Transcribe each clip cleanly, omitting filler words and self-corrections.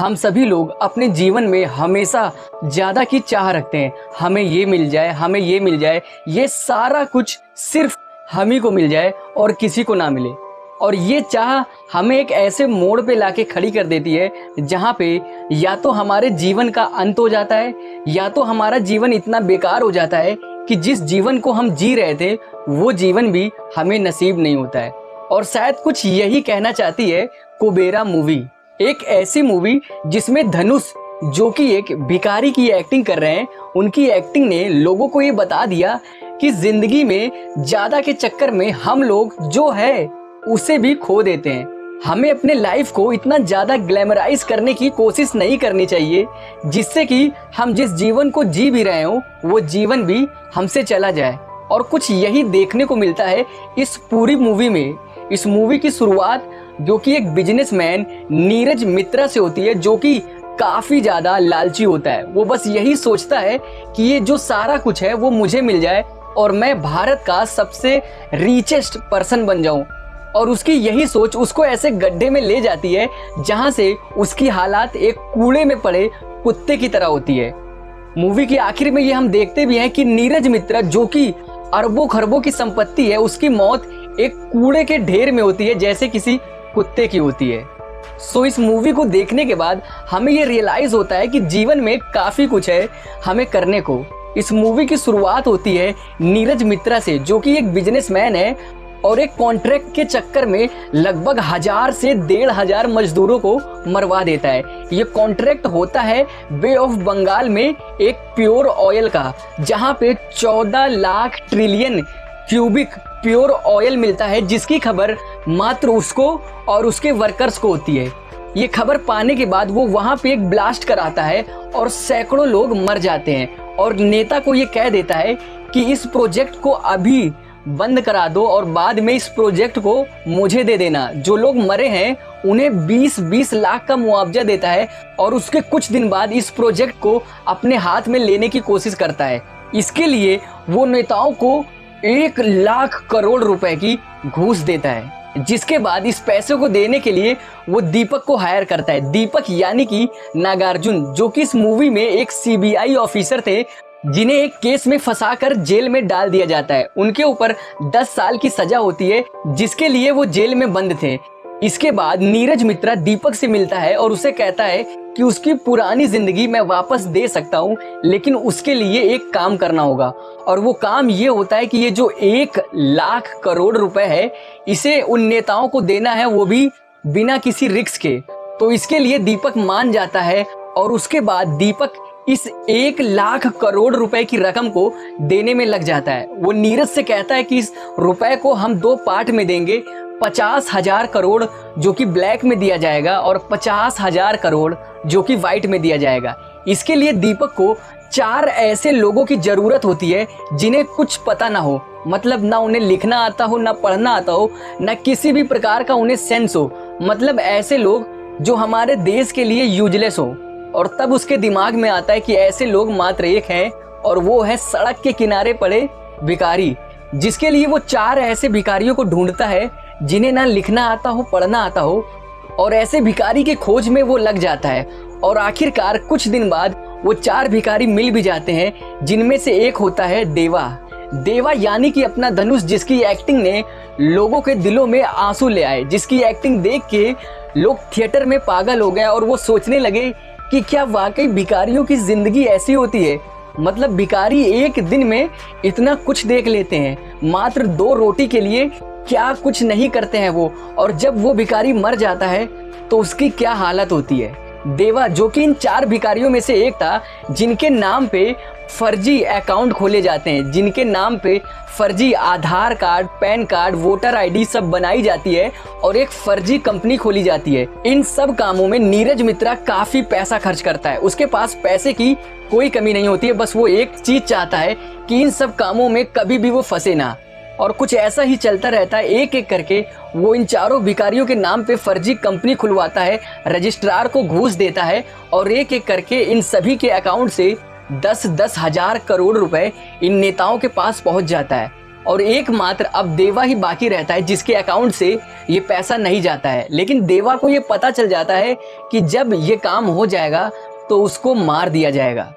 हम सभी लोग अपने जीवन में हमेशा ज़्यादा की चाह रखते हैं। हमें ये मिल जाए, हमें ये मिल जाए, ये सारा कुछ सिर्फ हम ही को मिल जाए और किसी को ना मिले। और ये चाह हमें एक ऐसे मोड़ पे लाके खड़ी कर देती है जहाँ पे या तो हमारे जीवन का अंत हो जाता है या तो हमारा जीवन इतना बेकार हो जाता है कि जिस जीवन को हम जी रहे थे वो जीवन भी हमें नसीब नहीं होता है। और शायद कुछ यही कहना चाहती है कुबेरा मूवी, एक ऐसी मूवी जिसमें धनुष जो कि एक भिखारी की एक्टिंग कर रहे हैं, उनकी एक्टिंग ने लोगों को ये बता दिया कि जिंदगी में ज़्यादा के चक्कर में हम लोग जो है उसे भी खो देते हैं। हमें अपने लाइफ को इतना ज़्यादा ग्लैमराइज करने की कोशिश नहीं करनी चाहिए जिससे कि हम जिस जीवन को जी भी रहे हो वो जीवन भी हमसे चला जाए। और कुछ यही देखने को मिलता है इस पूरी मूवी में। इस मूवी की शुरुआत जो कि एक बिजनेसमैन नीरज मित्रा से होती है, जो कि काफ़ी ज़्यादा लालची होता है। वो बस यही सोचता है कि ये जो सारा कुछ है वो मुझे मिल जाए और मैं भारत का सबसे रिचेस्ट पर्सन बन जाऊं। और उसकी यही सोच उसको ऐसे गड्ढे में ले जाती है जहां से उसकी हालात एक कूड़े में पड़े कुत्ते की तरह होती है। मूवी के आखिर में ये हम देखते भी हैं कि नीरज मित्रा जो कि अरबों खरबों की संपत्ति है, उसकी मौत एक कूड़े के ढेर में होती है जैसे किसी कुत्ते की होती है। सो इस मूवी को देखने के बाद हमें ये रियलाइज होता है कि जीवन में काफ़ी कुछ है हमें करने को। इस मूवी की शुरुआत होती है नीरज मित्रा से, जो कि एक बिजनेसमैन है और एक कॉन्ट्रैक्ट के चक्कर में लगभग 1000 से 1500 मजदूरों को मरवा देता है। ये कॉन्ट्रैक्ट होता है बे ऑफ बंगाल में एक प्योर ऑयल का, जहां पे 14 lakh trillion cubic pure oil मिलता है, जिसकी खबर मात्र उसको और उसके वर्कर्स को होती है। ये खबर पाने के बाद वो वहां पे एक ब्लास्ट कराता है और सैकड़ों लोग मर जाते हैं और नेता को ये कह देता है कि इस प्रोजेक्ट को अभी बंद करा दो और बाद में इस प्रोजेक्ट को मुझे दे देना। जो लोग मरे हैं उन्हें 20-20 लाख का मुआवजा देता है और उसके कुछ दिन बाद इस प्रोजेक्ट को अपने हाथ में लेने की कोशिश करता है। इसके लिए वो नेताओं को 1 लाख करोड़ रुपए की घूस देता है, जिसके बाद इस पैसे को देने के लिए वो दीपक को हायर करता है। दीपक यानी कि नागार्जुन, जो कि इस मूवी में एक सीबीआई ऑफिसर थे जिन्हें एक केस में फंसाकर जेल में डाल दिया जाता है। उनके ऊपर 10 साल की सजा होती है जिसके लिए वो जेल में बंद थे। इसके बाद नीरज मित्रा दीपक से मिलता है और उसे कहता है कि उसकी पुरानी जिंदगी मैं वापस दे सकता हूँ, लेकिन उसके लिए एक काम करना होगा। और वो काम ये होता है कि ये जो 1 लाख करोड़ रुपए है इसे उन नेताओं को देना है, वो भी बिना किसी रिस्क के। तो इसके लिए दीपक मान जाता है और उसके बाद दीपक इस 1 लाख करोड़ रुपए की रकम को देने में लग जाता है। वो नीरज से कहता है कि इस रुपए को हम 2 पार्ट में देंगे, 50,000 करोड़ जो कि ब्लैक में दिया जाएगा और 50,000 करोड़ जो कि व्हाइट में दिया जाएगा। इसके लिए दीपक को 4 ऐसे लोगों की जरूरत होती है जिन्हें कुछ पता ना हो, मतलब ना उन्हें लिखना आता हो, ना पढ़ना आता हो, ना किसी भी प्रकार का उन्हें सेंस हो। मतलब ऐसे लोग जो हमारे देश के लिए यूजलेस हो। और तब उसके दिमाग में आता है कि ऐसे लोग मात्र एक हैं और वो है सड़क के किनारे पड़े भिखारी, जिसके लिए वो 4 ऐसे भिखारियों को ढूंढता है जिन्हें ना लिखना आता हो, पढ़ना आता हो। और ऐसे भिखारी की खोज में वो लग जाता है और आखिरकार कुछ दिन बाद वो 4 भिखारी मिल भी जाते हैं, जिनमें से एक होता है देवा। देवा यानी कि अपना धनुष, जिसकी एक्टिंग ने लोगों के दिलों में आंसू ले आए, जिसकी एक्टिंग देख के लोग थिएटर में पागल हो गए और वो सोचने लगे कि क्या वाकई भिखारियों की जिंदगी ऐसी होती है। मतलब भिखारी एक दिन में इतना कुछ देख लेते हैं, मात्र 2 रोटी के लिए क्या कुछ नहीं करते हैं वो। और जब वो भिखारी मर जाता है तो उसकी क्या हालत होती है। देवा जो कि इन 4 भिखारियों में से एक था, जिनके नाम पे फर्जी अकाउंट खोले जाते हैं, जिनके नाम पे फर्जी Aadhaar card, PAN card, voter ID सब बनाई जाती है और एक फर्जी कंपनी खोली जाती है। इन सब कामों में नीरज मित्रा काफी पैसा खर्च करता है। उसके पास पैसे की कोई कमी नहीं होती है, बस वो एक चीज चाहता है कि इन सब कामों में कभी भी वो फंसे ना। और कुछ ऐसा ही चलता रहता है। एक एक करके वो इन 4 भिखारियों के नाम पे फर्जी कंपनी खुलवाता है, रजिस्ट्रार को घूस देता है और एक एक करके इन सभी के अकाउंट से 10-10 हजार करोड़ रुपए इन नेताओं के पास पहुंच जाता है। और एकमात्र अब देवा ही बाकी रहता है जिसके अकाउंट से ये पैसा नहीं जाता है। लेकिन देवा को ये पता चल जाता है कि जब ये काम हो जाएगा तो उसको मार दिया जाएगा।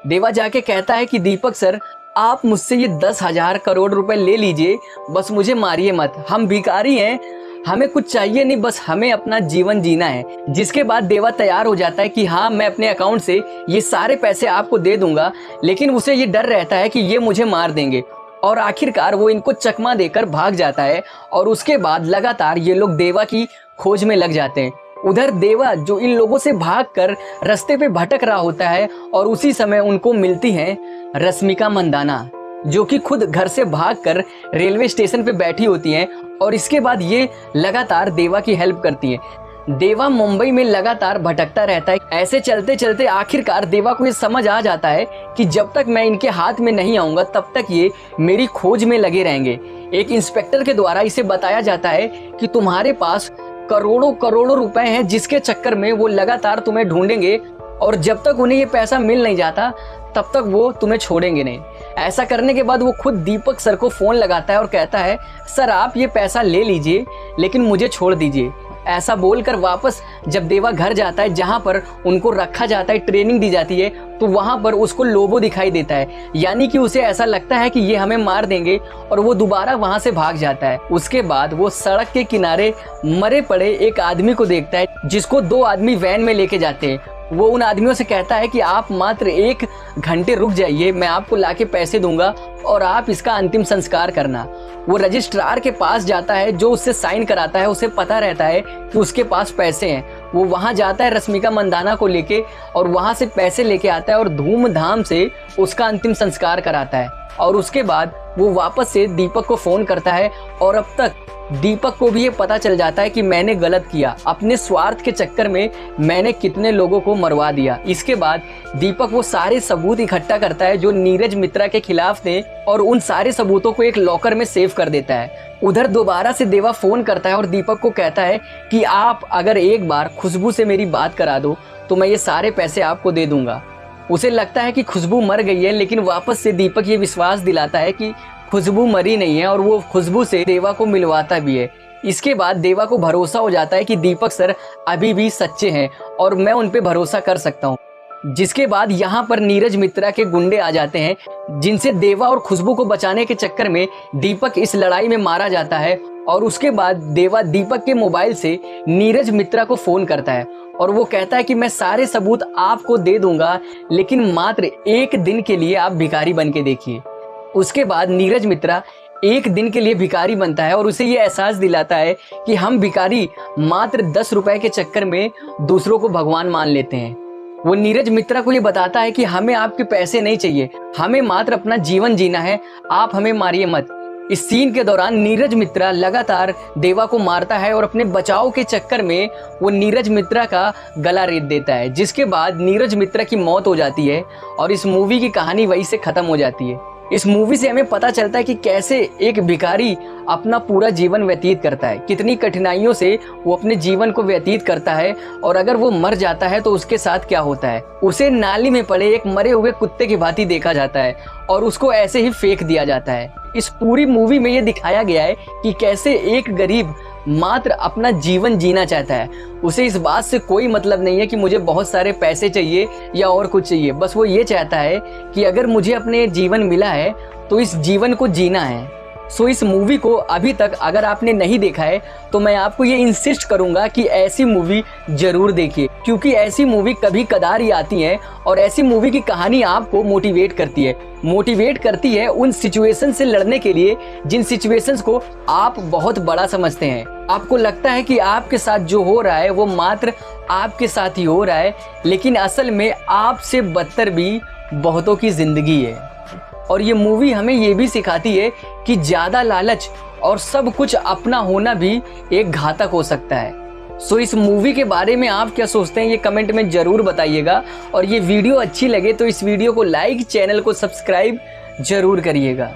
देवा जाके कहता है कि दीपक सर, आप मुझसे ये 10,000 करोड़ रुपए ले लीजिए, बस मुझे मारिए मत, हम भिखारी हैं, हमें कुछ चाहिए नहीं, बस हमें अपना जीवन जीना है। जिसके बाद देवा तैयार हो जाता है कि हाँ, मैं अपने अकाउंट से ये सारे पैसे आपको दे दूंगा, लेकिन उसे ये डर रहता है कि ये मुझे मार देंगे। और आखिरकार वो इनको चकमा देकर भाग जाता है और उसके बाद लगातार ये लोग देवा की खोज में लग जाते हैं। उधर देवा जो इन लोगों से भागकर रास्ते पे भटक रहा होता है और उसी समय उनको मिलती हैं रश्मिका मंदाना, जो कि खुद घर से भागकर रेलवे स्टेशन पे बैठी होती हैं और इसके बाद ये लगातार देवा की हेल्प करती हैं। देवा मुंबई में लगातार भटकता रहता है। ऐसे चलते चलते आखिरकार देवा को ये समझ आ जाता है कि जब तक मैं इनके हाथ में नहीं आऊँगा तब तक ये मेरी खोज में लगे रहेंगे। एक इंस्पेक्टर के द्वारा इसे बताया जाता है कि तुम्हारे पास करोड़ों करोड़ों रुपए हैं, जिसके चक्कर में वो लगातार तुम्हें ढूंढेंगे और जब तक उन्हें ये पैसा मिल नहीं जाता तब तक वो तुम्हें छोड़ेंगे नहीं। ऐसा करने के बाद वो खुद दीपक सर को फ़ोन लगाता है और कहता है, सर आप ये पैसा ले लीजिए लेकिन मुझे छोड़ दीजिए। ऐसा बोलकर वापस जब देवा घर जाता है जहाँ पर उनको रखा जाता है, ट्रेनिंग दी जाती है, तो वहाँ पर उसको लोबो दिखाई देता है, यानी कि उसे ऐसा लगता है कि ये हमें मार देंगे और वो दोबारा वहाँ से भाग जाता है। उसके बाद वो सड़क के किनारे मरे पड़े एक आदमी को देखता है जिसको 2 आदमी वैन में लेके जाते हैं। वो उन आदमियों से कहता है कि आप मात्र 1 घंटे रुक जाइए, मैं आपको लाके पैसे दूंगा और आप इसका अंतिम संस्कार करना। वो रजिस्ट्रार के पास जाता है जो उससे साइन कराता है। उसे पता रहता है कि उसके पास पैसे हैं। वो वहाँ जाता है रश्मिका मंदाना को लेके और वहाँ से पैसे लेके आता है और धूमधाम से उसका अंतिम संस्कार कराता है। और उसके बाद वो वापस से दीपक को फ़ोन करता है और अब तक दीपक को भी ये पता चल जाता है कि मैंने गलत किया, अपने स्वार्थ के चक्कर में मैंने कितने लोगों को मरवा दिया। इसके बाद दीपक वो सारे सबूत इकट्ठा करता है जो नीरज मित्रा के खिलाफ थे और उन सारे सबूतों को एक लॉकर में सेव कर देता है। उधर दोबारा से देवा फ़ोन करता है और दीपक को कहता है कि आप अगर एक बार खुशबू से मेरी बात करा दो तो मैं ये सारे पैसे आपको दे दूंगा। उसे लगता है कि खुशबू मर गई है, लेकिन वापस से दीपक ये विश्वास दिलाता है कि खुशबू मरी नहीं है और वो खुशबू से देवा को मिलवाता भी है। इसके बाद देवा को भरोसा हो जाता है कि दीपक सर अभी भी सच्चे हैं और मैं उन पे भरोसा कर सकता हूँ। जिसके बाद यहाँ पर नीरज मित्रा के गुंडे आ जाते हैं जिनसे देवा और खुशबू को बचाने के चक्कर में दीपक इस लड़ाई में मारा जाता है। और उसके बाद देवा दीपक के मोबाइल से नीरज मित्रा को फ़ोन करता है और वो कहता है कि मैं सारे सबूत आपको दे दूंगा, लेकिन मात्र 1 दिन के लिए आप भिखारी बन के देखिए। उसके बाद नीरज मित्रा 1 दिन के लिए भिखारी बनता है और उसे ये एहसास दिलाता है कि हम भिखारी मात्र 10 रुपए के चक्कर में दूसरों को भगवान मान लेते हैं। वो नीरज मित्रा को ये बताता है कि हमें आपके पैसे नहीं चाहिए, हमें मात्र अपना जीवन जीना है, आप हमें मारिए मत। इस सीन के दौरान नीरज मित्रा लगातार देवा को मारता है और अपने बचाव के चक्कर में वो नीरज मित्रा का गला रेत देता है, जिसके बाद नीरज मित्रा की मौत हो जाती है और इस मूवी की कहानी वहीं से ख़त्म हो जाती है। इस मूवी से हमें पता चलता है कि कैसे एक भिखारी अपना पूरा जीवन व्यतीत करता है, कितनी कठिनाइयों से वो अपने जीवन को व्यतीत करता है और अगर वो मर जाता है तो उसके साथ क्या होता है। उसे नाली में पड़े एक मरे हुए कुत्ते की भांति देखा जाता है और उसको ऐसे ही फेंक दिया जाता है। इस पूरी मूवी में ये दिखाया गया है कि कैसे एक गरीब मात्र अपना जीवन जीना चाहता है। उसे इस बात से कोई मतलब नहीं है कि मुझे बहुत सारे पैसे चाहिए या और कुछ चाहिए, बस वो ये चाहता है कि अगर मुझे अपने जीवन मिला है तो इस जीवन को जीना है। सो इस मूवी को अभी तक अगर आपने नहीं देखा है तो मैं आपको ये इंसिस्ट करूंगा कि ऐसी मूवी जरूर देखिए, क्योंकि ऐसी मूवी कभी कदार ही आती है और ऐसी मूवी की कहानी आपको मोटिवेट करती है उन सिचुएशन से लड़ने के लिए जिन सिचुएशंस को आप बहुत बड़ा समझते हैं। आपको लगता है कि आपके साथ जो हो रहा है वो मात्र आपके साथ ही हो रहा है, लेकिन असल में आपसे बदतर भी बहुतों की जिंदगी है। और ये मूवी हमें ये भी सिखाती है कि ज़्यादा लालच और सब कुछ अपना होना भी एक घातक हो सकता है। सो इस मूवी के बारे में आप क्या सोचते हैं ये कमेंट में ज़रूर बताइएगा और ये वीडियो अच्छी लगे तो इस वीडियो को लाइक, चैनल को सब्सक्राइब ज़रूर करिएगा।